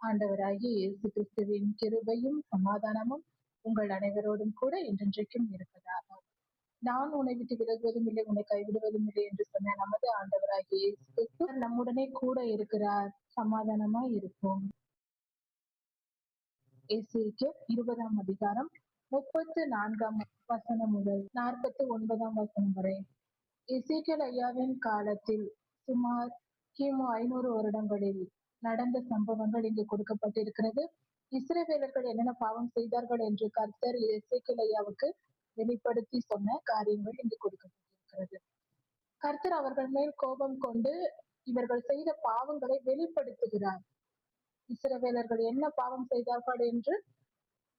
ஆண்டவராகிய இயேசு கிறிஸ்துவின் கிருபையும் சமாதானமும் உங்கள் அனைவரோடும் கூட என்றென்றைக்கும் இருப்பதாக. நான் உன்னை விட்டு விலகுவதும் இல்லை, உன்னை கைவிடுவதும் இல்லை என்று சொன்ன நமது ஆண்டவராகிய இயேசு கிறிஸ்து நம்முடனே கூட இருக்கிறார். சமாதானமாய் இருப்போம். எசேக்கியேல் 20ஆம் அதிகாரம் 34ஆம் வசனம் முதல் 49ஆம் வசனம் வரை. எசேக்கியேல் ஐயாவின் காலத்தில் சுமார் கிமு 500 வருடங்களில் நடந்த சம்பவங்கள் இங்கு கொடுக்கப்பட்டிருக்கிறது. இஸ்ரவேலர்கள் என்னென்ன பாவம் செய்தார்கள் என்று கர்த்தர் எசேக்கியேல் ஐயாவுக்கு வெளிப்படுத்தி சொன்ன காரியங்கள் இங்கு கொடுக்கப்பட்டிருக்கிறது. கர்த்தர் அவர்கள் மேல் கோபம் கொண்டு இவர்கள் செய்த பாவங்களை வெளிப்படுத்துகிறார். இஸ்ரவேலர்கள் என்ன பாவம் செய்தார்கள் என்று.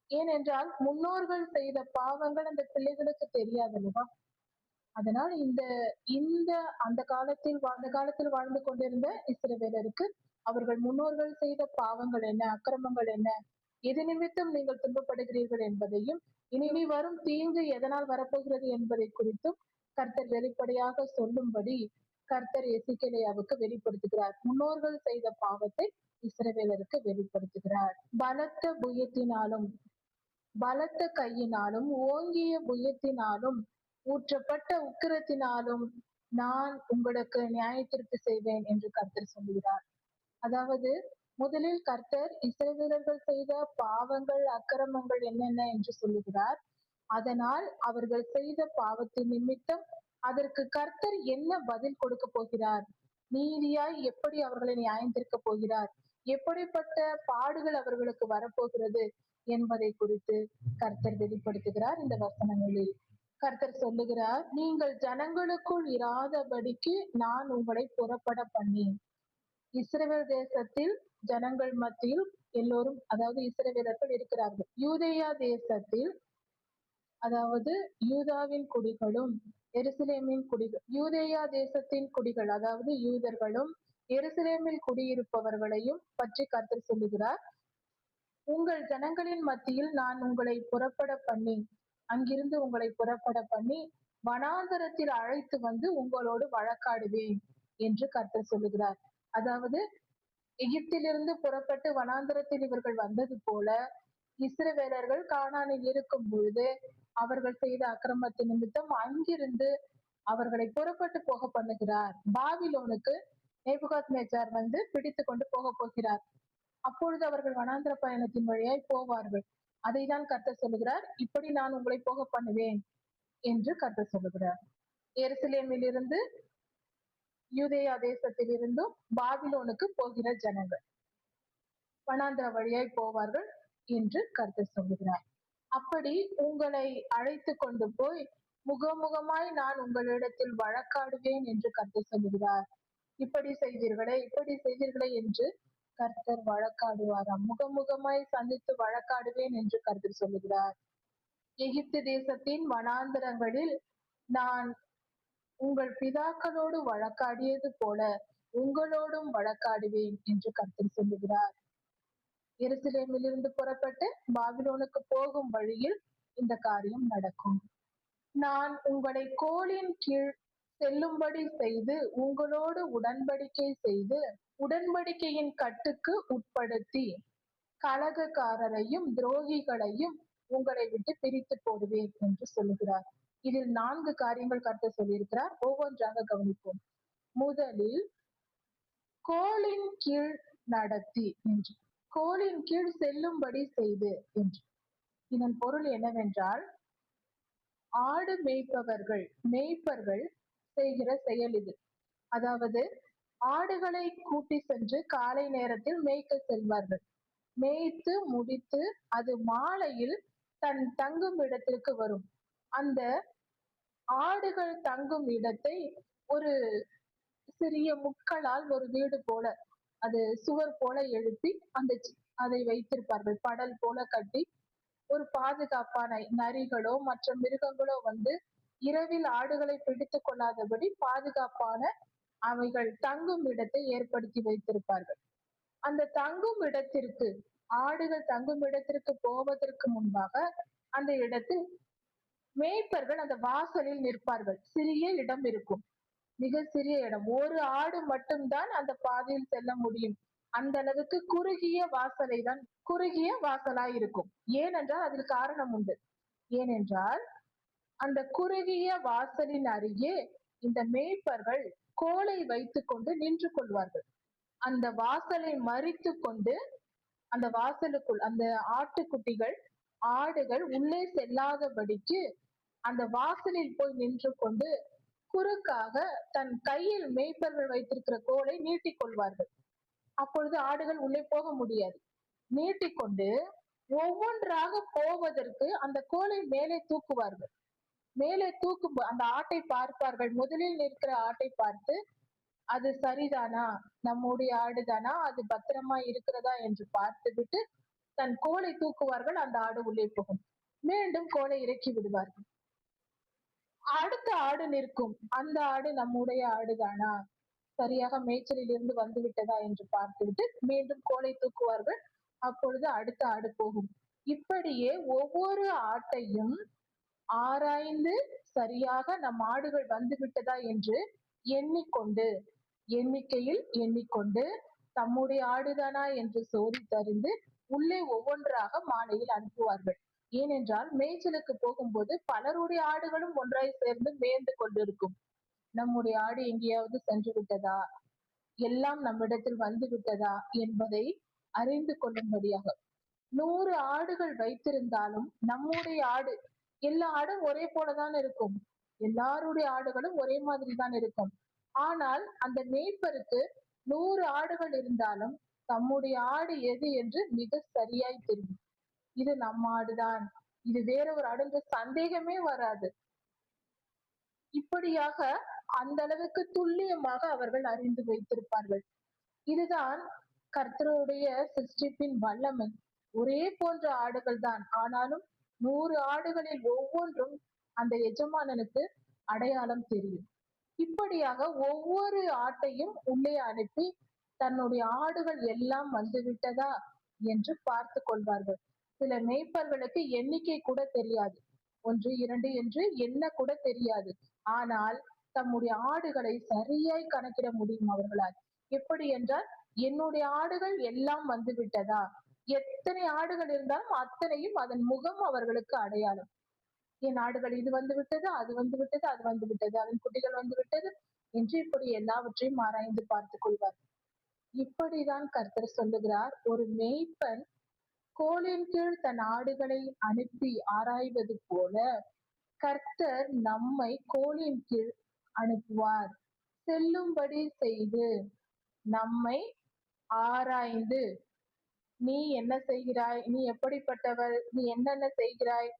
ஏனென்றால் முன்னோர்கள் செய்த பாவங்கள் அந்த பிள்ளைகளுக்கு தெரியாதல்லவா. அதனால் இந்த அந்த காலத்தில் வாழ்ந்து கொண்டிருந்த இஸ்ரவேலருக்கு அவர்கள் முன்னோர்கள் செய்த பாவங்கள் என்ன, அக்கிரமங்கள் என்ன, எது நிமித்தம் நீங்கள் துன்பப்படுகிறீர்கள் என்பதையும் இனி வரும் தீங்கு எதனால் வரப்போகிறது என்பதை குறித்தும் கர்த்தர் வெளிப்படையாக சொல்லும்படி கர்த்தர் எசேக்கியேலுக்கு வெளிப்படுத்துகிறார். முன்னோர்கள் செய்த பாவத்தை இஸ்ரவேலருக்கு வெளிப்படுத்துகிறார். பலத்த புயத்தினாலும் பலத்த கையினாலும் ஓங்கிய புயத்தினாலும் ஊற்றப்பட்ட உக்கிரத்தினாலும் நான் உங்களுக்கு நியாயத்தீர்ப்பு செய்வேன் என்று கர்த்தர் சொல்லுகிறார். அதாவது முதலில் கர்த்தர் இஸ்ரவேலர்கள் செய்த பாவங்கள் அக்கிரமங்கள் என்னென்ன என்று சொல்லுகிறார். அதனால் அவர்கள் செய்த பாவத்தின் நிமித்தம் அதற்கு கர்த்தர் என்ன பதில் கொடுக்க போகிறார், நீதியாய் எப்படி அவர்களை நியாயம் தீர்க்க போகிறார், எப்படிப்பட்ட பாடுகள் அவர்களுக்கு வரப்போகிறது என்பதை குறித்து கர்த்தர் வெளிப்படுத்துகிறார். இந்த வசனங்களில் கர்த்தர் சொல்லுகிறார், நீங்கள் ஜனங்களுக்குள் இராதபடிக்கு நான் உங்களை புறப்பட பண்ணி. இஸ்ரவேல் தேசத்தில் ஜனங்கள் மத்தியில் எல்லோரும், அதாவது இஸ்ரவேலர்கள் இருக்கிறார்கள். யூதேயா தேசத்தில், அதாவது யூதாவின் குடிகளும் எருசலேமின் குடிகள், யூதேயா தேசத்தின் குடிகள் அதாவது யூதர்களும் எருசலேமில் குடியிருப்பவர்களையும் பற்றி கர்த்தர் சொல்லுகிறார். உங்கள் ஜனங்களின் மத்தியில் நான் உங்களை புறப்பட பண்ணி, அங்கிருந்து உங்களை புறப்பட பண்ணி வனாந்தரத்தில் அழைத்து வந்து உங்களோடு வழக்காடுவேன் என்று கர்த்தர் சொல்லுகிறார். அதாவது எகிப்திலிருந்து புறப்பட்டு வனாந்தரத்தில் இவர்கள் வந்தது போல இஸ்ரவேலர்கள் கானானில் இருக்கும் பொழுது அவர்கள் செய்த அக்கிரமத்தின் நிமித்தம் அங்கிருந்து அவர்களை புறப்பட்டு போக பண்ணுகிறார். பாபிலோனுக்கு நேபுகாத்நேச்சார் வந்து பிடித்து கொண்டு போக போகிறார். அப்பொழுது அவர்கள் வனாந்தர பயணத்தின் வழியாய் போவார்கள். அதை தான் கர்த்தர் சொல்லுகிறார், இப்படி நான் உங்களை போக பண்ணுவேன் என்று கர்த்தர் சொல்லுகிறார். எருசலேமில் இருந்து யூதேயா தேசத்தில் இருந்தும் பாபிலோனுக்கு போகிற ஜனங்கள் வனாந்தர வழியாய் போவார்கள் என்று கர்த்தர் சொல்லுகிறார். அப்படி உங்களை அழைத்து கொண்டு போய் முகமுகமாய் நான் உங்களிடத்தில் வழக்காடுவேன் என்று கர்த்தர் சொல்லுகிறார். இப்படி செய்தீர்களே என்று கர்த்தர் வழக்காடுவாராம். முகமுகமாய் சந்தித்து வழக்காடுவேன் என்று கர்த்தர் சொல்லுகிறார். எகிப்து தேசத்தின் வனாந்தரங்களில் நான் உங்கள் பிதாக்களோடு வழக்காடியது போல உங்களோடும் வழக்காடுவேன் என்று கர்த்தர் சொல்லுகிறார். எருசலேமிலிருந்து புறப்பட்டு பாபிலோனுக்கு போகும் வழியில் இந்த காரியம் நடக்கும். நான் உங்களை கோலின் கீழ் செல்லும்படி செய்து உங்களோடு உடன்படிக்கை செய்து உடன்படிக்கையின் கட்டுக்கு உட்படுத்தி கலகக்காரரையும் துரோகிகளையும் உங்களை விட்டு பிரித்து போடுவேன் என்று சொல்லுகிறார். இதில் 4 காரியங்கள் கர்த்தர் சொல்லியிருக்கிறார். ஒவ்வொன்றாக கவனிப்போம். முதலில் கோலின் கீழ் நடத்தி என்று, கோலின் கீழ் செல்லும்படி செய்து என்று. இதன் பொருள் என்னவென்றால், ஆடு மேய்ப்பர்கள் செய்கிற செயல் இது. அதாவது ஆடுகளை கூட்டி சென்று காலை நேரத்தில் மேய்க்க செல்வார்கள். மேய்த்து முடித்து அது மாலையில் தன் தங்கும் இடத்திற்கு வரும். அந்த ஆடுகள் தங்கும் இடத்தை ஒரு சிறிய முட்களால் ஒரு வீடு போல, அது சுவர் போல எழுப்பி அதை வைத்திருப்பார்கள். படல் போல கட்டி ஒரு பாதுகாப்பான நரிகளோ மற்ற மிருகங்களோ வந்து இரவில் ஆடுகளை பிடித்துக் கொள்ளாதபடி பாதுகாப்பான அவைகள் தங்கும் இடத்தை ஏற்படுத்தி வைத்திருப்பார்கள். அந்த தங்கும் இடத்திற்கு, ஆடுகள் தங்கும் இடத்திற்கு போவதற்கு முன்பாக அந்த இடத்தில் மேய்ப்பர்கள் அந்த வாசலில் நிற்பார்கள். சிறிய இடம் இருக்கும், மிக சிறிய இடம். ஒரு ஆடு மட்டும்தான் அந்த பாதையில் செல்ல முடியும். அந்த அளவுக்கு குறுகிய வாசலாய் இருக்கும். ஏனென்றால் அதில் காரணம் உண்டு. ஏனென்றால் அந்த குறுகிய வாசலின் அருகே இந்த மேய்ப்பர்கள் கோலை வைத்துக் கொண்டு நின்று கொள்வார்கள். அந்த வாசலை மறித்து கொண்டு அந்த வாசலுக்குள் அந்த ஆட்டுக்குட்டிகள் ஆடுகள் உள்ளே செல்லாதபடிக்கு அந்த வாசலில் போய் நின்று கொண்டு குறுக்காக தன் கையில் மேய்ப்பர்கள் வைத்திருக்கிற கோலை நீட்டிக் கொள்வார்கள். அப்பொழுது ஆடுகள் உள்ளே போக முடியாது. நீட்டிக்கொண்டு ஒவ்வொன்றாக போவதற்கு அந்த கோலை மேலே தூக்குவார்கள். மேலே தூக்கும் அந்த ஆட்டை பார்ப்பார்கள். முதலில் நிற்கிற ஆட்டை பார்த்து அது சரிதானா, நம்முடைய ஆடுதானா, அது பத்திரமா இருக்கிறதா என்று பார்த்துவிட்டு தன் கோலை தூக்குவார்கள். அந்த ஆடு உள்ளே போகும். மீண்டும் கோலை இறக்கி விடுவார்கள். அடுத்த ஆடு நிற்கும். அந்த ஆடு நம்முடைய ஆடுதானா, சரியாக மேய்ச்சலில் இருந்து வந்து விட்டதா என்று பார்த்துவிட்டு மீண்டும் கோலை தூக்குவார்கள். அப்பொழுது அடுத்த ஆடு போகும். இப்படியே ஒவ்வொரு ஆட்டையும் ஆராய்ந்து சரியாக நம் ஆடுகள் வந்து விட்டதா என்று எண்ணிக்கொண்டு எண்ணிக்கையில் எண்ணிக்கொண்டு தம்முடைய ஆடுதானா என்று சோதித்தறிந்து உள்ளே ஒவ்வொன்றாக மாலையில் அனுப்புவார்கள். ஏனென்றால் மேய்ச்சலுக்கு போகும்போது பலருடைய ஆடுகளும் ஒன்றாய் சேர்ந்து மேய்ந்து கொண்டிருக்கும். நம்முடைய ஆடு எங்கேயாவது சென்று விட்டதா, எல்லாம் நம்மிடத்தில் வந்து விட்டதா என்பதை அறிந்து கொள்ளும்படியாக 100 ஆடுகள் வைத்திருந்தாலும் நம்முடைய ஆடு எல்லா ஆடும் ஒரே போலதான் இருக்கும். எல்லாருடைய ஆடுகளும் ஒரே மாதிரி தான் இருக்கும். ஆனால் அந்த மேய்ப்பருக்கு 100 ஆடுகள் இருந்தாலும் தம்முடைய ஆடு எது என்று மிக சரியாய் தெரியும். இது நம்ம ஆடுதான், இது வேற ஒரு ஆடு என்ற சந்தேகமே வராது. இப்படியாக அந்த அளவுக்கு துல்லியமாக அவர்கள் அறிந்து வைத்திருப்பார்கள். இதுதான் கர்த்தருடைய சிருஷ்டிப்பின் வல்லமை. ஒரே போன்ற ஆடுகள் தான், ஆனாலும் 100 ஆடுகளில் ஒவ்வொன்றும் அந்த எஜமானனுக்கு அடையாளம் தெரியும். இப்படியாக ஒவ்வொரு ஆட்டையும் உள்ளே அனுப்பி தன்னுடைய ஆடுகள் எல்லாம் வந்துவிட்டதா என்று பார்த்து கொள்வார்கள். சில மேய்ப்பர்களுக்கு எண்ணிக்கை கூட தெரியாது. 1, 2 என்று எண்ண கூட தெரியாது. ஆனால் தம்முடைய ஆடுகளை சரியாய் கணக்கிட முடியும் அவர்களால். எப்படி என்றால், என்னுடைய ஆடுகள் எல்லாம் வந்து விட்டதா, எத்தனை ஆடுகள் இருந்தாலும் அத்தனையும் அதன் முகம் அவர்களுக்கு அடையாளம். என் ஆடுகள் இது வந்து விட்டது, அது வந்து விட்டது, அது வந்து விட்டது, அதன் குட்டிகள் வந்து விட்டது என்று இப்படி எல்லாவற்றையும் ஆராய்ந்து பார்த்துக் கொள்வார். இப்படிதான் கர்த்தர் சொல்லுகிறார், ஒரு மேய்ப்பன் கோலின் கீழ் தன் ஆடுகளை அனுப்பி ஆராய்வது போல கர்த்தர் நம்மை கோலின் கீழ் அனுப்புவார். செல்லும்படி செய்து நம்மை ஆராய்ந்து, நீ என்ன செய்கிறாய், நீ எப்படிப்பட்டவள், நீ என்னென்ன செய்கிறாய்,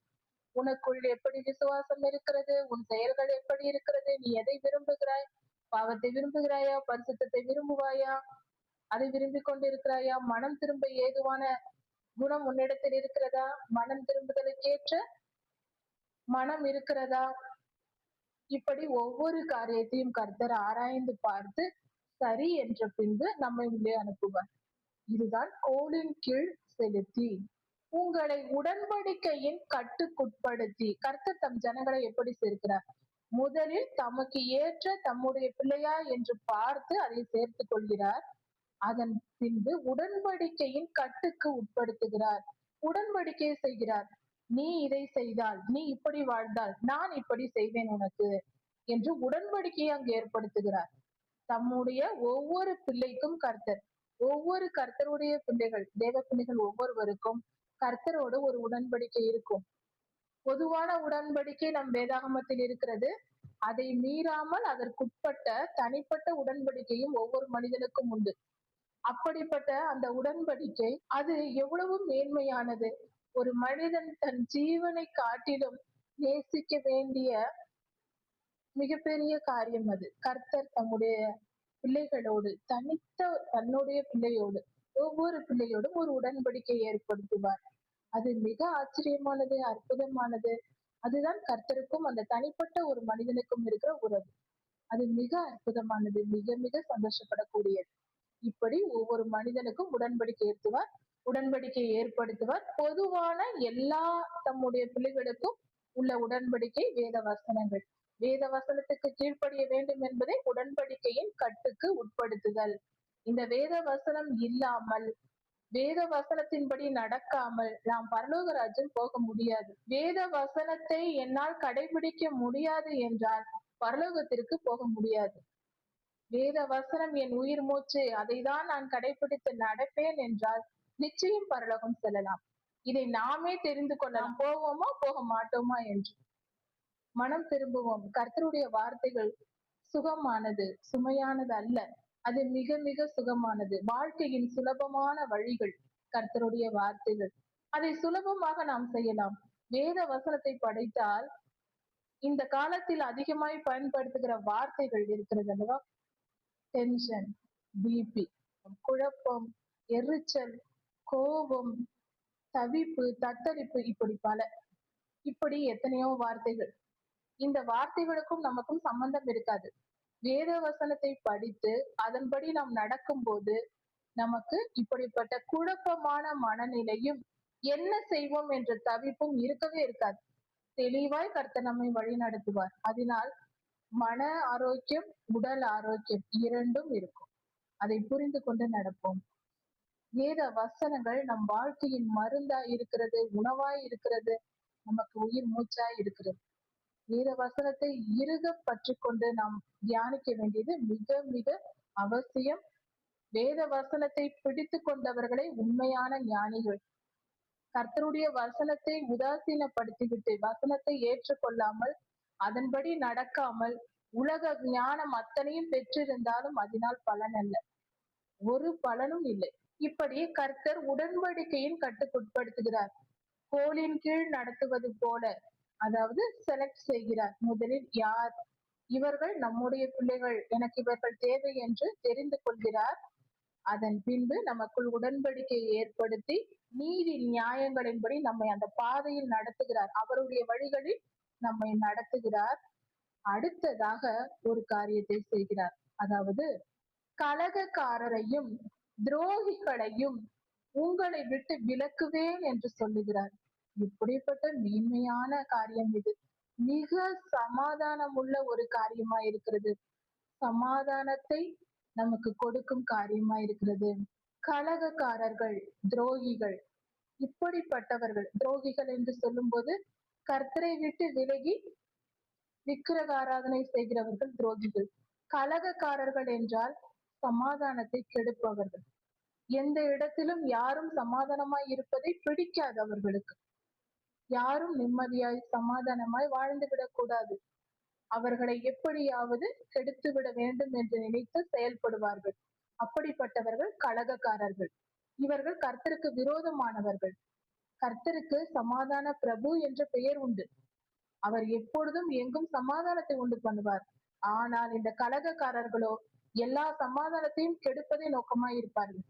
உனக்குள் எப்படி விசுவாசம் இருக்கிறது, உன் செயல்கள் எப்படி இருக்கிறது, நீ எதை விரும்புகிறாய், பாவத்தை விரும்புகிறாயா, பரிசுத்தத்தை விரும்புவாயா, அதை விரும்பிக் கொண்டிருக்கிறாயா, மனம் திரும்ப ஏதுவான குணம் உன்னிடத்தில் இருக்கிறதா, மனம் திரும்புதலுக்கேற்ற மனம் இருக்கிறதா, இப்படி ஒவ்வொரு காரியத்தையும் கர்த்தர் ஆராய்ந்து பார்த்து சரி என்ற பின்பு நம்மை உள்ளே அனுப்புவார். இதுதான் கோலின் கீழ் செலுத்தி உங்களை உடன்படிக்கையின் கட்டுக்குட்படுத்தி கர்த்தர் தம் ஜனங்களை எப்படி சேர்க்கிறார், முதலில் தமக்கு ஏற்ற தம்முடைய பிள்ளையா என்று பார்த்து அதை சேர்த்துக் கொள்கிறார். அதன் பின்பு உடன்படிக்கையின் கட்டுக்கு உட்படுத்துகிறார். உடன்படிக்கை செய்கிறார். நீ இதை செய்தால், நீ இப்படி வாழ்ந்தால் நான் இப்படி செய்வேன் உனக்கு என்று உடன்படிக்கையை அங்கு ஏற்படுத்துகிறார். தம்முடைய ஒவ்வொரு பிள்ளைக்கும் கர்த்தர், ஒவ்வொரு கர்த்தருடைய பிள்ளைகள், தேவ பிள்ளைகள் ஒவ்வொருவருக்கும் கர்த்தரோடு ஒரு உடன்படிக்கை இருக்கும். பொதுவான உடன்படிக்கை நம் வேதாகமத்தில் இருக்கிறது. அதை மீறாமல் அதற்குட்பட்ட தனிப்பட்ட உடன்படிக்கையும் ஒவ்வொரு மனிதனுக்கும் உண்டு. அப்படிப்பட்ட அந்த உடன்படிக்கை அது எவ்வளவு மேன்மையானது. ஒரு மனிதன் தன் ஜீவனை காட்டிலும் நேசிக்க வேண்டிய மிகப்பெரிய காரியம் அது. கர்த்தர் தம்முடைய பிள்ளைகளோடு தன்னுடைய பிள்ளையோடு ஒவ்வொரு பிள்ளையோடும் ஒரு உடன்படிக்கை ஏற்படுத்துவார். அது மிக ஆச்சரியமானது, அற்புதமானது. அதுதான் கர்த்தருக்கும் அந்த தனிப்பட்ட ஒரு மனிதனுக்கும் இருக்கிற உறவு. அது மிக அற்புதமானது, மிக மிக சந்தோஷப்படக்கூடியது. இப்படி ஒவ்வொரு மனிதனுக்கும் உடன்படிக்கை ஏற்படுத்துவார். பொதுவான எல்லா தம்முடைய பிள்ளைகளுக்கும் உள்ள உடன்படிக்கை வேத வசனங்கள். வேத வசனத்துக்கு கீழ்ப்படிய வேண்டும் என்பதை உடன்படிக்கையின் கட்டுக்கு உட்படுத்துதல். இந்த வேத வசனம் இல்லாமல், வேத வசனத்தின்படி நடக்காமல் நாம் பரலோக ராஜ்யம் போக முடியாது. வேத வசனத்தை என்னால் கடைபிடிக்க முடியாது என்றால் பரலோகத்திற்கு போக முடியாது. வேத வசனம் என் உயிர் மூச்சு, அதை தான் நான் கடைபிடித்து நடப்பேன் என்றால் நிச்சயம் பரலோகம் செல்லலாம். இதை நாமே தெரிந்து கொள்ளலாம். போவோமா போக மாட்டோமா என்று. மனம் திரும்புவோம். கர்த்தருடைய வார்த்தைகள் சுகமானது, சுமையானது அல்ல. அது மிக மிக சுகமானது. வாழ்க்கையின் சுலபமான வழிகள் கர்த்தருடைய வார்த்தைகள். அதை சுலபமாக நாம் செய்யலாம். வேத வசனத்தை படித்தால் இந்த காலத்தில் அதிகமாய் பயன்படுத்துகிற வார்த்தைகள் இருக்கிறது அல்லவா? டென்ஷன், பிபி, குழப்பம், எரிச்சல், கோபம், தவிப்பு, தத்தளிப்பு, இப்படி பல. இப்படி எத்தனையோ வார்த்தைகள். இந்த வார்த்தைகளுக்கும் நமக்கும் சம்பந்தம் இருக்காது. வேத வசனத்தை படித்து அதன்படி நாம் நடக்கும்போது நமக்கு இப்படிப்பட்ட குழப்பமான மனநிலையும் என்ன செய்வோம் என்ற தவிப்பும் இருக்கவே இருக்காது. தெளிவாய் கர்த்தர் நம்மை வழி நடத்துவார். அதனால் மன ஆரோக்கியம், உடல் ஆரோக்கியம் இரண்டும் இருக்கும். அதை புரிந்து கொண்டு நடப்போம். வேத வசனங்கள் நம் வாழ்க்கையின் மருந்தாய் இருக்கிறது, உணவாய் இருக்கிறது, நமக்கு உயிர் மூச்சாய் இருக்கிறது. வேத வசனத்தை இறுக பற்றி கொண்டு நாம் தியானிக்க வேண்டியது மிக மிக அவசியம். வேத வசனத்தை பிடித்து கொண்டவர்களே உண்மையான ஞானிகள். கர்த்தருடைய வசனத்தை உதாசீனப்படுத்திவிட்டு வசனத்தை ஏற்றுக்கொள்ளாமல் அதன்படி நடக்காமல் உலக ஞானம் அத்தனையும் பெற்றிருந்தாலும் அதனால் பலன் அல்ல, ஒரு பலனும் இல்லை. இப்படி கர்த்தர் உடன்படிக்கையின் கட்டுக்குட்படுத்துகிறார். கோலின் கீழ் நடத்துவது போல, அதாவது செலக்ட் செய்கிறார். முதலில் யார் இவர்கள் நம்முடைய பிள்ளைகள், எனக்கு இவர்கள் தேவை என்று தெரிந்து கொள்கிறார். அதன் பின்பு நமக்குள் உடன்படிக்கையை ஏற்படுத்தி நீதி நியாயங்களின்படி நம்மை அந்த பாதையில் நடத்துகிறார். அவருடைய வழிகளில் நம்மை நடத்துகிறார். அடுத்ததாக ஒரு காரியத்தை செய்கிறார். அதாவது கலகக்காரரையும் துரோகிகளையும் உங்களை விட்டு விலக்குவேன் என்று சொல்லுகிறார். இப்படிப்பட்ட மேன்மையான காரியம் இது. மிக சமாதானம் உள்ள ஒரு காரியமா இருக்கிறது. சமாதானத்தை நமக்கு கொடுக்கும் காரியமா இருக்கிறது. கலகக்காரர்கள், துரோகிகள், இப்படிப்பட்டவர்கள், துரோகிகள் என்று சொல்லும்போது கர்த்தரை விட்டு விலகி விக்கிரக ஆராதனை செய்கிறவர்கள் துரோகிகள். கலகக்காரர்கள் என்றால் சமாதானத்தை கெடுப்பவர்கள். எந்த இடத்திலும் யாரும் சமாதானமாய் இருப்பதை பிடிக்காது அவர்களுக்கு. யாரும் நிம்மதியாய் சமாதானமாய் வாழ்ந்து விடக்கூடாது. அவர்களை எப்படியாவது கெடுத்துவிட வேண்டும் என்று நினைத்து செயல்படுவார்கள். அப்படிப்பட்டவர்கள் கலகக்காரர்கள். இவர்கள் கர்த்தருக்கு விரோதமானவர்கள். கர்த்தருக்கு சமாதான பிரபு என்ற பெயர் உண்டு. அவர் எப்பொழுதும் எங்கும் சமாதானத்தை உண்டு பண்ணுவார். ஆனால் இந்த கலகக்காரர்களோ எல்லா சமாதானத்தையும் கெடுப்பதே நோக்கமாய் இருப்பார்கள்.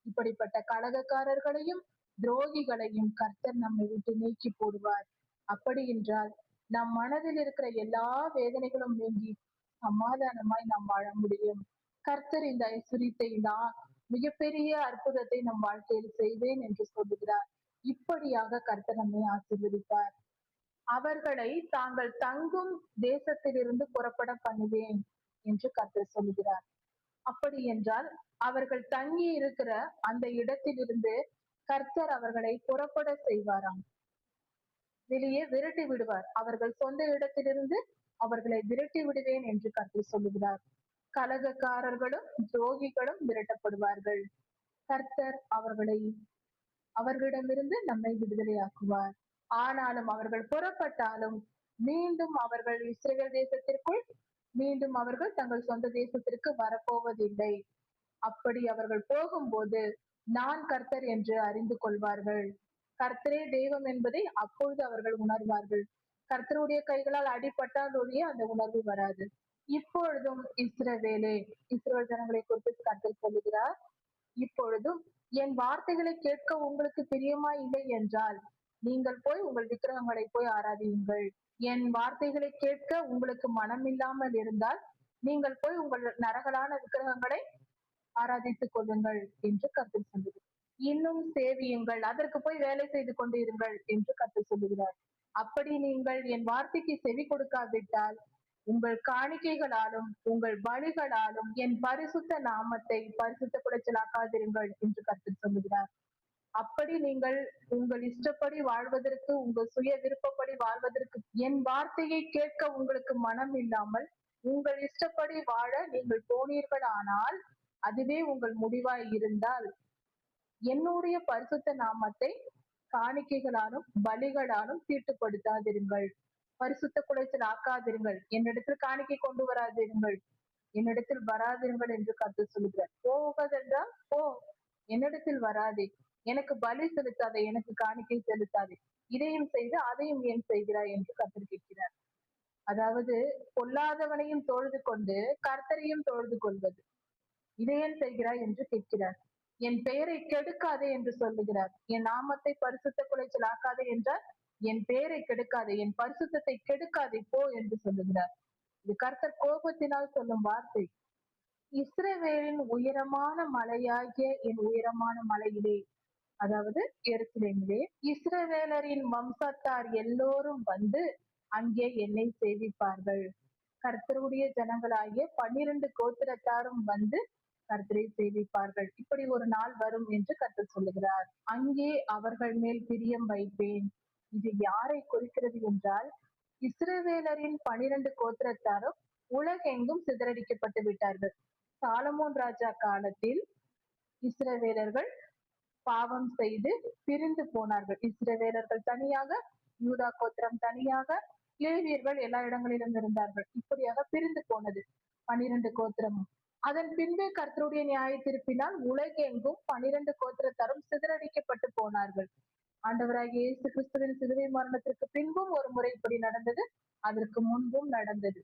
இப்படிப்பட்ட கலகக்காரர்களையும் துரோகிகளையும் கர்த்தர் நம்மை விட்டு நீக்கி போடுவார். அப்படி என்றால் நம் மனதில் இருக்கிற எல்லா வேதனைகளும் நீங்கி சமாதானமாய் நாம் வாழ முடியும். கர்த்தர் இந்த ஐஸ்வரியத்தை நான் மிகப்பெரிய அற்புதத்தை நம் வாழ்க்கையில் செய்வேன் என்று சொல்லுகிறார். இப்படியாக கர்த்தர் நம்மை ஆசீர்வதிப்பார். அவர்களை தாங்கள் தங்கும் தேசத்திலிருந்து புறப்பட பண்ணுவேன் என்று கர்த்தர் சொல்லுகிறார். அப்படி என்றால் அவர்கள் தங்கி இருக்கிற அந்த இடத்திலிருந்து கர்த்தர் அவர்களை புறப்பட செய்வாராம். வெளியே விரட்டி விடுவார். அவர்கள் சொந்த இடத்திலிருந்து அவர்களை விரட்டி விடுவேன் என்று கர்த்தர் சொல்லுகிறார். கலகக்காரர்களும் துரோகிகளும் விரட்டப்படுவார்கள். கர்த்தர் அவர்களிடமிருந்து நம்மை விடுதலையாக்குவார். ஆனாலும் அவர்கள் புறப்பட்டாலும் மீண்டும் அவர்கள் இஸ்ரவேல் தேசத்திற்குள் மீண்டும் அவர்கள் தங்கள் சொந்த தேசத்திற்கு வரப்போவதில்லை. அப்படி அவர்கள் போகும்போது நான் கர்த்தர் என்று அறிந்து கொள்வார்கள். கர்த்தரே தெய்வம் என்பதை அப்பொழுது அவர்கள் உணர்வார்கள். கர்த்தருடைய கைகளால் அடிபட்டால் ஒழிய அந்த உணர்வு வராது. இப்பொழுதும் இஸ்ரவேல் ஜனங்களை குறித்து கர்த்தர் சொல்லுகிறார். இப்பொழுதும் என் வார்த்தைகளை கேட்க உங்களுக்கு பிரியமா இல்லை என்றால் நீங்கள் போய் உங்கள் விக்கிரகங்களை போய் ஆராதியுங்கள். என் வார்த்தைகளை கேட்க உங்களுக்கு மனம் இல்லாமல் இருந்தால் நீங்கள் போய் உங்கள் நரகலான விக்கிரகங்களை ஆராதித்துக் கொள்ளுங்கள் என்று கர்த்தர் சொல்லுகிறார். இன்னும் சேவியுங்கள், அதற்கு போய் வேலை செய்து கொண்டு இருங்கள் என்று கர்த்தர் சொல்லுகிறார். அப்படி நீங்கள் என் வார்த்தைக்கு செவி கொடுக்காவிட்டால் உங்கள் காணிக்கைகளாலும் உங்கள் பலிகளாலும் என் பரிசுத்த நாமத்தை பரிசுத்த குலைச்சலாக்காதிருங்கள் என்று கர்த்தர் சொல்லுகிறார். அப்படி நீங்கள் உங்கள் இஷ்டப்படி வாழ்வதற்கு, உங்கள் சுய விருப்பப்படி வாழ்வதற்கு, என் வார்த்தையை கேட்க உங்களுக்கு மனம் இல்லாமல் உங்கள் இஷ்டப்படி வாழ நீங்கள் போனீர்களானால், அதுவே உங்கள் முடிவாய் இருந்தால், என்னுடைய பரிசுத்த நாமத்தை காணிக்கைகளாலும் பலிகளாலும் தீட்டுப்படுத்தாதிருங்கள். பரிசுத்த குலைச்சல் ஆக்காதிருங்கள். என்னிடத்தில் காணிக்கை கொண்டு வராதிருங்கள். என்னிடத்தில் வராதிருங்கள் என்று கர்த்தர் சொல்லுகிறார். போவதென்றால் போ, என்னிடத்தில் வராதே. எனக்கு பலி செலுத்தாதே, எனக்கு காணிக்கை செலுத்தாதே. இதையும் செய்து அதையும் ஏன் செய்கிறாய் என்று கர்த்தர் கேட்கிறார். அதாவது பொல்லாதவனையும் தொழுது கொண்டு கர்த்தரையும் தொழுது கொள்வது. இதை ஏன் செய்கிறாய் என்று கேட்கிறார். என் பெயரை கெடுக்காதே என்று சொல்லுகிறார். என் நாமத்தை பரிசுத்த குலைச்சல் ஆக்காதே என்றால் என் பெயரை கெடுக்காதே, என் பரிசுத்தத்தை கெடுக்காதே, போ என்று சொல்லுகிறார். இது கர்த்தர் கோபத்தினால் சொல்லும் வார்த்தை. இஸ்ரவேலின் உயரமான மலையாகிய என் உயரமான மலையிலே, அதாவது எருசலேமிலே, இஸ்ரவேலரின் வம்சத்தார் எல்லோரும் வந்து அங்கே என்னை சேவிப்பார்கள். கர்த்தருடைய ஜனங்களாகிய 12 கோத்திரத்தாரும் வந்து கர்த்தரை சேவிப்பார்கள். இப்படி ஒரு நாள் வரும் என்று கர்த்தர் சொல்லுகிறார். அங்கே அவர்கள் மேல் பிரியம் வைப்பேன். இது யாரை குறிக்கிறது என்றால், இஸ்ரவேலரின் 12 கோத்திரத்தாரும் உலகெங்கும் சிதறடிக்கப்பட்டு விட்டார்கள். சாலமோன் ராஜா காலத்தில் இஸ்ரவேலர்கள் பாவம் செய்து பிரிந்து போனார்கள். இஸ்ரவேலர்கள் தனியாக, யூதா கோத்திரம் தனியாக, லேவியர்கள் எல்லா இடங்களிலும் இருந்தார்கள். இப்படியாக பிரிந்து போனது 12 கோத்திரமும். அதன் பின்பு கர்த்தருடைய நியாய தீர்ப்பினால் உலகெங்கும் 12 கோத்திரத்தாரும் சிதறடிக்கப்பட்டு போனார்கள். ஆண்டவராகிய இயேசு கிறிஸ்துவின் சிலுவை மரணத்திற்கு பின்பும் ஒரு முறை இப்படி நடந்தது, அதற்கு முன்பும் நடந்தது.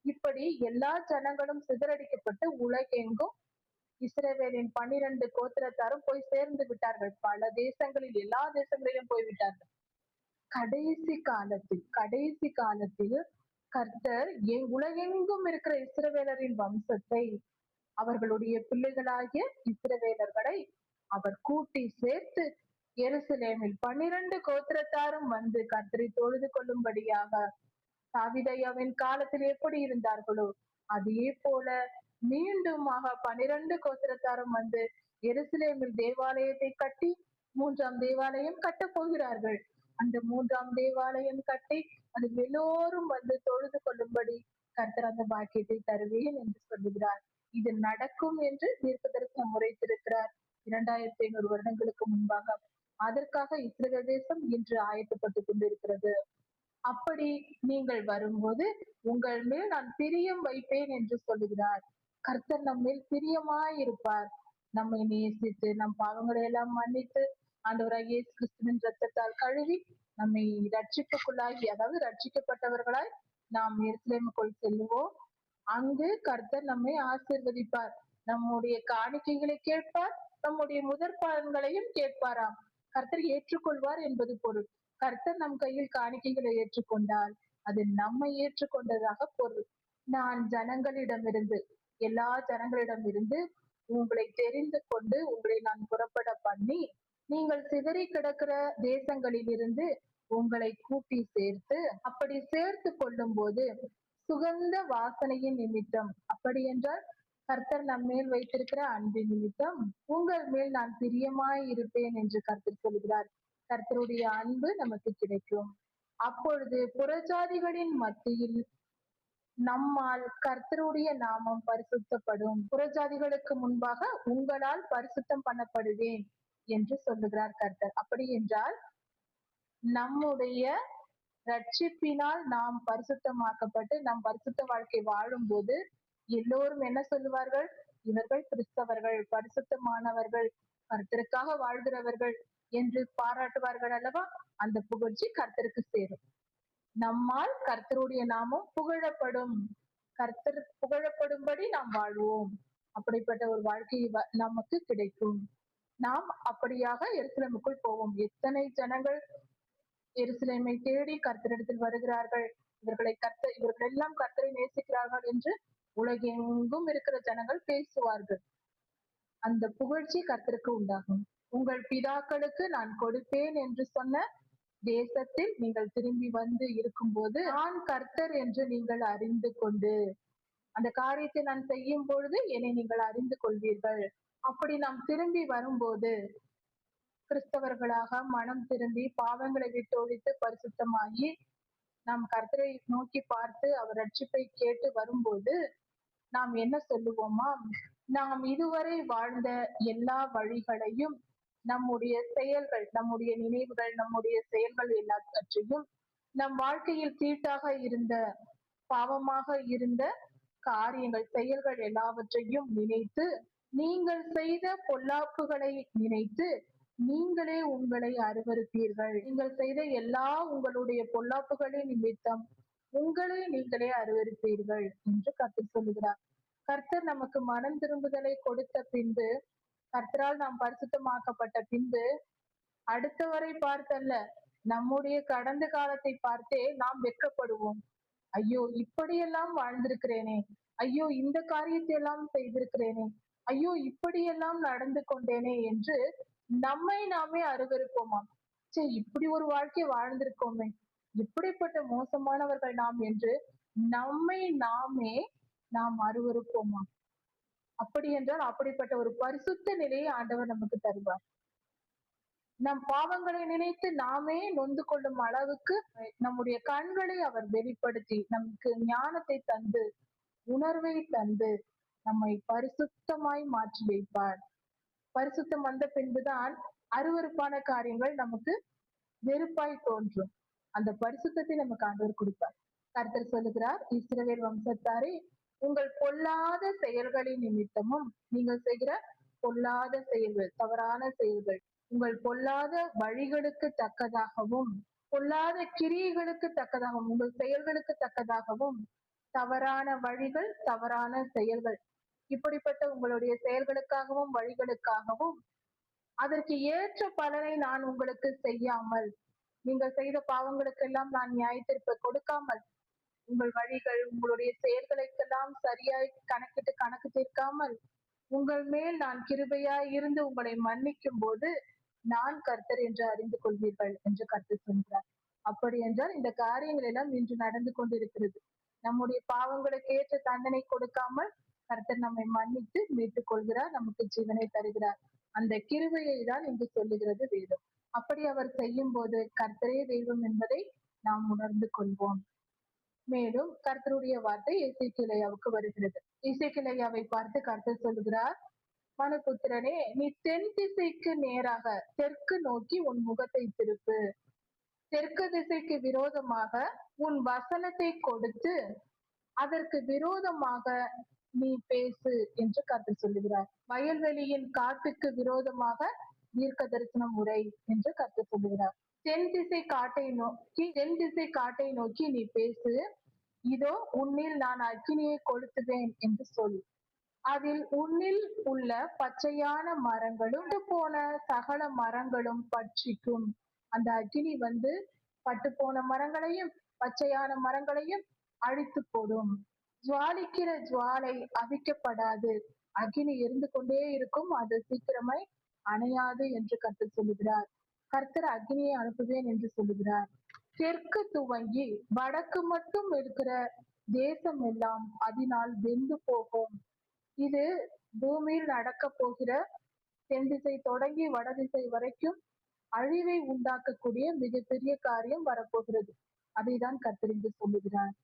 இப்படி எல்லா ஜனங்களும் சிதறடிக்கப்பட்டு உலகெங்கும் இஸ்ரவேலின் 12 கோத்திரத்தாரும் போய் சேர்ந்து விட்டார்கள். பல தேசங்களில், எல்லா தேசங்களிலும் போய்விட்டார்கள். கடைசி காலத்தில் கர்த்தர் உலகெங்கும் இருக்கிற இஸ்ரவேலரின் வம்சத்தை, அவர்களுடைய பிள்ளைகளாகிய இஸ்ரவேலர்களை அவர் கூட்டி சேர்த்து எருசலேமில் 12 கோத்திரத்தாரும் வந்து கர்த்தரை தொழுது கொள்ளும்படியாக, தாவீதையாவின் காலத்தில் எப்படி இருந்தார்களோ அதே போல மீண்டுமாக 12 கோத்திரத்தாரும் வந்து எருசலேமில் தேவாலயத்தை கட்டி 3ஆம் தேவாலயம் கட்டப் போகிறார்கள். அந்த 3ஆம் தேவாலயம் கட்டி அது எல்லோரும் வந்து தொழுது கொள்ளும்படி கர்த்தர் அந்த பாக்கியத்தை தருவேன் என்று சொல்லுகிறார். இது நடக்கும் என்று தீர்க்கதரிசனம் உரைத்திருக்கிறார் 2500 வருடங்களுக்கு முன்பாக. அதற்காக இஸ்ரவேல் தேசம் இன்று ஆயத்தப்பட்டுக் கொண்டிருக்கிறது. அப்படி நீங்கள் வரும்போது உங்கள் மேல் நான் பிரியம் வைப்பேன் என்று சொல்லுகிறார். கர்த்தர் நம்மேல் பிரியமாயிருப்பார். நம்மை நேசித்து நம் பாவங்களை எல்லாம் மன்னித்து ஆண்டவராகிய இயேசு கிறிஸ்துவின் ரத்தத்தால் கழுவி நம்மை ரட்சிப்புக்குள்ளாகி, அதாவது ரட்சிக்கப்பட்டவர்களாய் நாம் எருசலேமுக்குள் செல்லுவோம். அங்கு கர்த்தர் நம்மை ஆசீர்வதிப்பார். நம்முடைய காணிக்கைகளை கேட்பார், நம்முடைய முதற் பலன்களையும் கேட்பாராம். கர்த்தர் ஏற்றுக்கொள்வார் என்பது பொருள். கர்த்தர் நம் கையில் காணிக்கைகளை ஏற்றுக்கொண்டால் அது நம்மை ஏற்றுக்கொண்டதாக பொருள். நான் ஜனங்களிடமிருந்து, எல்லா ஜனங்களிடமிருந்து உங்களை தெரிந்து கொண்டு உங்களை நான் புறப்பட பண்ணி, நீங்கள் சிதறி கிடக்கிற தேசங்களிலிருந்து உங்களை கூட்டி சேர்த்து, அப்படி சேர்த்து கொள்ளும் போது சுகந்த வாசனையின் நிமித்தம், அப்படி என்றால் கர்த்தர் நம்மேல் வைத்திருக்கிற அன்பின் நிமித்தம் உங்கள் மேல் நான் பிரியமாய் இருப்பேன் என்று கர்த்தர் சொல்கிறார். கர்த்தருடைய அன்பு நமக்கு கிடைக்கும். அப்பொழுது புறஜாதிகளின் மத்தியில் நம்மால் கர்த்தருடைய நாமம் பரிசுத்தப்படும். புறஜாதிகளுக்கு முன்பாக உங்களால் பரிசுத்தம் பண்ணப்படுவேன் என்று சொல்லுகிறார் கர்த்தர். அப்படி என்றால் நம்முடைய ரட்சிப்பினால் நாம் பரிசுத்தமாக்கப்பட்டு நம் பரிசுத்த வாழ்க்கை வாழும் போது எல்லோரும் என்ன சொல்லுவார்கள்? இவர்கள் கிறிஸ்தவர்கள், பரிசுத்தமானவர்கள், கர்த்தருக்காக வாழ்கிறவர்கள் என்று பாராட்டுவார்கள் அல்லவா? அந்த புகழ்ச்சி கர்த்தருக்கு சேரும். நம்மால் கர்த்தருடைய நாமம் புகழப்படும். கர்த்தர் புகழப்படும்படி நாம் வாழ்வோம். அப்படிப்பட்ட ஒரு வாழ்க்கை நமக்கு கிடைக்கும். நாம் அப்படியாக எருசலேமுக்குள் போவோம். எத்தனை ஜனங்கள் எருசலேமை தேடி கர்த்தரிடத்தில் வருகிறார்கள், இவர்கள் எல்லாம் கர்த்தரை நேசிக்கிறார்கள் என்று உலகெங்கும் இருக்கிற ஜனங்கள் பேசுவார்கள். அந்த புகழ்ச்சி கர்த்தருக்கு உண்டாகும். உங்கள் பிதாக்களுக்கு நான் கொடுப்பேன் என்று சொன்ன தேசத்தில் நீங்கள் திரும்பி வந்து இருக்கும்போது நான் கர்த்தர் என்று நீங்கள் அறிந்து கொண்டு அந்த காரியத்தை நான் செய்யும் பொழுது என்னை நீங்கள் அறிந்து கொள்வீர்கள். அப்படி நாம் திரும்பி வரும்போது கிறிஸ்தவர்களாக மனம் திரும்பி பாவங்களை விட்டு ஒழித்து பரிசுத்தமாகி நாம் கர்த்தரை நோக்கி பார்த்து அவர் ரட்சிப்பை கேட்டு வரும்போது நாம் என்ன சொல்லுவோமா, நாம் இதுவரை வாழ்ந்த எல்லா வழிகளையும் நம்முடைய செயல்கள், நம்முடைய நினைவுகள், நம்முடைய செயல்கள் எல்லாவற்றையும் நம் வாழ்க்கையில் தீட்டாக இருந்த பாவமாக இருந்த காரியங்கள், செயல்கள் எல்லாவற்றையும் நினைத்து, நீங்கள் செய்த பொல்லாப்புகளை நினைத்து நீங்களே உங்களை அருவருப்பீர்கள். நீங்கள் செய்த எல்லா உங்களுடைய பொல்லாப்புகளின் நிமித்தம் உங்களை நீங்களே அருவருப்பீர்கள் என்று கர்த்தர் சொல்லுகிறார். கர்த்தர் நமக்கு மனம் திரும்புதலை கொடுத்த பின்பு, கர்த்தரால் நாம் பரிசுத்தமாக்கப்பட்ட பின்பு அடுத்தவரை பார்த்தல்ல, நம்முடைய கடந்த காலத்தை பார்த்தே நாம் வெட்கப்படுவோம். ஐயோ இப்படியெல்லாம் வாழ்ந்திருக்கிறேனே, ஐயோ இந்த காரியத்தை எல்லாம் செய்திருக்கிறேனே, ஐயோ இப்படியெல்லாம் நடந்து கொண்டேனே என்று நம்மை நாமே அருவருப்போமாம். சரி, இப்படி ஒரு வாழ்க்கை வாழ்ந்திருக்கோமே, இப்படிப்பட்ட மோசமானவர்கள் நாம் என்று நம்மை நாமே நாம் அருவருப்போமாம். அப்படி என்றால் அப்படிப்பட்ட ஒரு பரிசுத்த நிலையை ஆண்டவர் நமக்கு தருவார். நம் பாவங்களை நினைத்து நாமே நொந்து கொள்ளும் அளவுக்கு நம்முடைய கண்களை அவர் வெளிப்படுத்தி நமக்கு ஞானத்தை தந்து உணர்வை தந்து நம்மை பரிசுத்தமாய் மாற்றி வைப்பார். பரிசுத்தம் வந்த பின்புதான் அருவருப்பான காரியங்கள் நமக்கு வெறுப்பாய் தோன்றும். அந்த பரிசுத்தத்தை நமக்கு ஆண்டவர் கொடுப்பார். கர்த்தர் சொல்லுகிறார், இஸ்ரவேல் வம்சத்தாரே, உங்கள் பொல்லாத செயல்களின் நிமித்தமும் நீங்கள் செய்கிற பொல்லாத செயல்கள், தவறான செயல்கள், உங்கள் பொல்லாத வழிகளுக்கு தக்கதாகவும் பொல்லாத கிரியைகளுக்கு தக்கதாகவும் உங்கள் செயல்களுக்கு தக்கதாகவும் தவறான வழிகள், தவறான செயல்கள், இப்படிப்பட்ட உங்களுடைய செயல்களுக்காகவும் வழிகளுக்காகவும் அதற்கு ஏற்ற பலனை நான் உங்களுக்கு செய்யாமல், நீங்கள் செய்த பாவங்களுக்கெல்லாம் நான் நியாயத்தீர்ப்பு கொடுக்காமல், உங்கள் வழிகள் உங்களுடைய செயல்களுக்கெல்லாம் சரியாய் கணக்கிட்டு கணக்கு தீர்க்காமல் உங்கள் மேல் நான் கிருபையாய் இருந்து உங்களை மன்னிக்கும் போது நான் கர்த்தர் என்று அறிந்து கொள்வீர்கள் என்று கர்த்தர் சொல்கிறார். அப்படி என்றால் இந்த காரியங்கள் எல்லாம் இன்று நடந்து கொண்டிருக்கிறது. நம்முடைய பாவங்களுக்கு ஏற்ற தண்டனை கொடுக்காமல் கர்த்தர் நம்மை மன்னித்து மீட்டுக் கொள்கிறார், நமக்கு ஜீவனை தருகிறார். அந்த கிருபையை தான் இங்கு சொல்லுகிறது வேதம். அப்படி அவர் செய்யும் போது கர்த்தரே தெய்வம் என்பதை நாம் உணர்ந்து கொள்வோம். மேலும் கர்த்தருடைய வார்த்தை எசேக்கியேலுவுக்கு வருகிறது. எசேக்கியேலுவை பார்த்து கர்த்தர் சொல்கிறார், மனுபுத்திரனே, நீ தென் திசைக்கு நேராக தெற்கு நோக்கி உன் முகத்தை திருப்பு. தெற்கு திசைக்கு விரோதமாக உன் வசனத்தை கொடுத்து அதற்கு விரோதமாக நீ பேசு என்று கர்த்தர் சொல்லுகிறார். வயல்வெளியின் காட்டுக்கு விரோதமாக தீர்க்க தரிசனம் உரை என்று கர்த்தர் சொல்லுகிறார். தென் திசை காட்டை நோக்கி நீ பேசு. இதோ உன்னில் நான் அக்கினியை கொளுத்துவேன் என்று சொல். அதில் உன்னில் உள்ள பச்சையான மரங்களும் போன சகல மரங்களும் பட்சிக்கும். அந்த அக்கினி வந்து பட்டு போன மரங்களையும் பச்சையான மரங்களையும் அழித்து போடும். ஜுவாலிக்கிற ஜுவாலை அவிக்கப்படாது, அக்கினி எரிந்து கொண்டே இருக்கும், அது சீக்கிரமாய் அணையாது என்று கர்த்தர் சொல்லுகிறார். கர்த்தர் அக்னியை அனுப்புவேன் என்று சொல்லுகிறார். தெற்கு துவங்கி வடக்கு மட்டும் இருக்கிற தேசம் எல்லாம் அதனால் வெந்து போகும். இது பூமியில் நடக்க போகிற தென் திசை தொடங்கி வடதிசை வரைக்கும் அழிவை உண்டாக்கக்கூடிய மிகப்பெரிய காரியம் வரப்போகிறது. அதைதான் கர்த்தர் இங்கு சொல்லுகிறார்.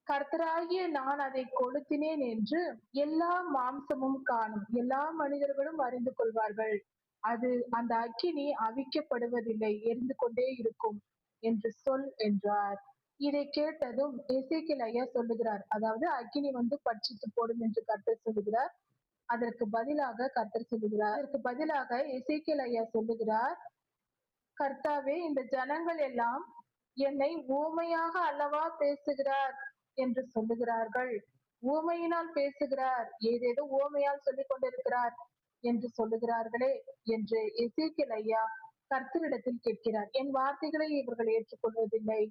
கர்த்தராகிய நான் அதை கொளுத்தினேன் என்று எல்லா மாம்சமும் காணும், எல்லா மனிதர்களும் அறிந்து கொள்வார்கள். அது அந்த அக்கினி அவிக்கப்படுவதில்லை, எரிந்து கொண்டே இருக்கும் என்று சொல் என்றார். இதை கேட்டதும் எசேக்கியேல் ஐயா சொல்லுகிறார், அதாவது அக்கினி வந்து பட்சித்து போடும் என்று கர்த்தர் சொல்லுகிறார். அதற்கு பதிலாக கர்த்தர் சொல்லுகிறார், அதற்கு பதிலாக எசேக்கியேல் ஐயா சொல்லுகிறார், கர்த்தாவே, இந்த ஜனங்கள் எல்லாம் என்னை ஊமையாக அல்லவா பேசுகிறார் என்று சொல்லுகிறார்கள். ஊமையினால் பேசுகிறார், ஏதேதோ ஊமையால் சொல்லிக் கொண்டிருக்கிறார் என்று சொல்லுகிறார்களே என்று எசேக்கியேல் ஐயா கர்த்தரிடத்தில் கேட்கிறார். என் வார்த்தைகளை இவர்கள் ஏற்றுக்கொள்வதில்லை,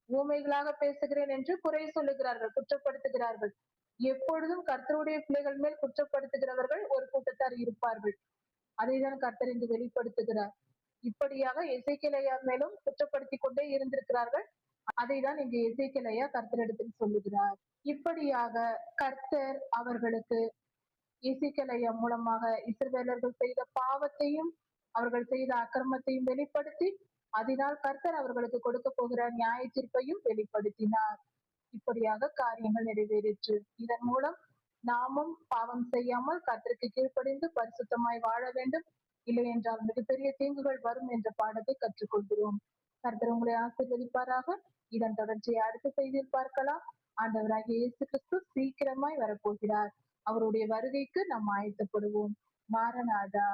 ஊமைகளாக பேசுகிறேன் என்று குறை சொல்லுகிறார்கள், குற்றப்படுத்துகிறார்கள். எப்பொழுதும் கர்த்தருடைய பிள்ளைகள் மேல் குற்றப்படுத்துகிறவர்கள் ஒரு கூட்டத்தார் இருப்பார்கள். அதைதான் கர்த்தர் இங்கு வெளிப்படுத்துகிறார். இப்படியாக எசேக்கியேலையா மேலும் குற்றப்படுத்திக் கொண்டே இருந்திருக்கிறார்கள். அதைதான் இங்கு எசேக்கியேலையா கர்த்தரிடத்தில் சொல்லுகிறார். இப்படியாக கர்த்தர் அவர்களுக்கு எசேக்கியேலையா மூலமாக இஸ்ரவேலர்கள் செய்த பாவத்தையும் அவர்கள் செய்த அக்கிரமத்தையும் வெளிப்படுத்தி, அதனால் கர்த்தர் அவர்களுக்கு கொடுக்க போகிற நியாய தீர்ப்பையும் வெளிப்படுத்தினார். இப்படியாக காரியங்கள் நிறைவேறிற்று. இதன் மூலம் நாமும் பாவம் செய்யாமல் கர்த்தருக்கு கீழ்ப்படிந்து பரிசுத்தமாய் வாழ வேண்டும். இல்லை என்றால் மிகப்பெரிய தீங்குகள் வரும் என்ற பாடத்தை கற்றுக்கொள்கிறோம். கர்த்தர் உங்களை ஆசீர்வதிப்பாராக. இதன் தொடர்ச்சியை அடுத்த செய்தியில் பார்க்கலாம். ஆண்டவராகிய இயேசு கிறிஸ்து சீக்கிரமாய் வரப்போகிறார். அவருடைய வருகைக்கு நாம் ஆயத்தப்படுவோம். மாரநாதா.